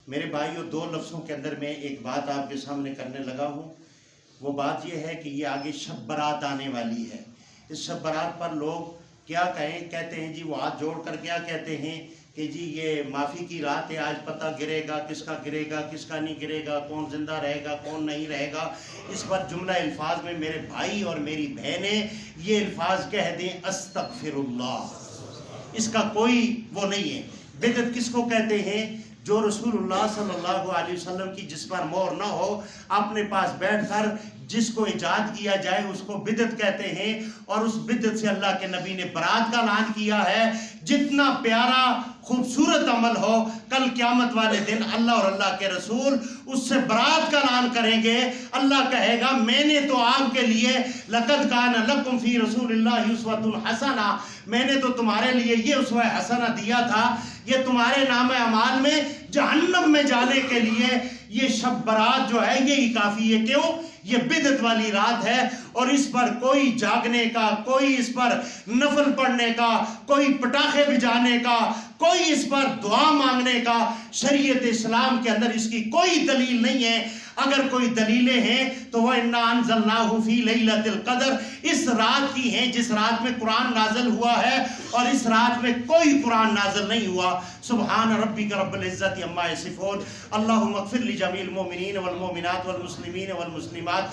میرے بھائیوں، دو لفظوں کے اندر میں ایک بات آپ کے سامنے کرنے لگا ہوں۔ وہ بات یہ ہے کہ یہ آگے شب برات آنے والی ہے۔ اس شب برات پر لوگ کیا کہتے ہیں جی، وہ ہاتھ جوڑ کر کیا کہتے ہیں کہ جی یہ معافی کی رات ہے، آج پتہ گرے گا کس کا گرے گا کس کا نہیں گرے گا، کون زندہ رہے گا کون نہیں رہے گا۔ اس پر جملہ الفاظ میں میرے بھائی اور میری بہنیں یہ الفاظ کہہ دیں، استغفر اللہ۔ اس کا کوئی وہ نہیں ہے۔ بدعت کس کو کہتے ہیں؟ جو رسول اللہ صلی اللہ علیہ وسلم کی جس پر مہر نہ ہو، اپنے پاس بیٹھ کر جس کو ایجاد کیا جائے اس کو بدعت کہتے ہیں، اور اس بدعت سے اللہ کے نبی نے برات کا اعلان کیا ہے۔ جتنا پیارا خوبصورت عمل ہو، کل قیامت والے دن اللہ اور اللہ کے رسول اس سے برات کا اعلان کریں گے۔ اللہ کہے گا میں نے تو آپ کے لیے لقد کان لکم فی رسول اللہ اسوۃ حسنہ، میں نے تو تمہارے لیے یہ اسوہ حسنہ دیا تھا۔ یہ تمہارے نام اعمال میں جہنم میں جانے کے لیے یہ شب برات جو ہے یہی کافی ہے۔ کیوں؟ یہ بدعت والی رات ہے، اور اس پر کوئی جاگنے کا، کوئی اس پر نفل پڑھنے کا، کوئی پٹاخے بجانے کا، کوئی اس پر دعا مانگنے کا شریعت اسلام کے اندر اس کی کوئی دلیل نہیں ہے۔ اگر کوئی دلیلیں ہیں تو وہ اِنَّا أَنزَلْنَاهُ فِي لَيْلَةِ الْقَدْرِ، اس رات کی ہیں جس رات میں قرآن نازل ہوا ہے، اور اس رات میں کوئی قرآن نازل نہیں ہوا۔ سبحان ربک رب العزت عما یصفون، اللہم اغفر لجمیع المؤمنین والمؤمنات والمسلمین والمسلمات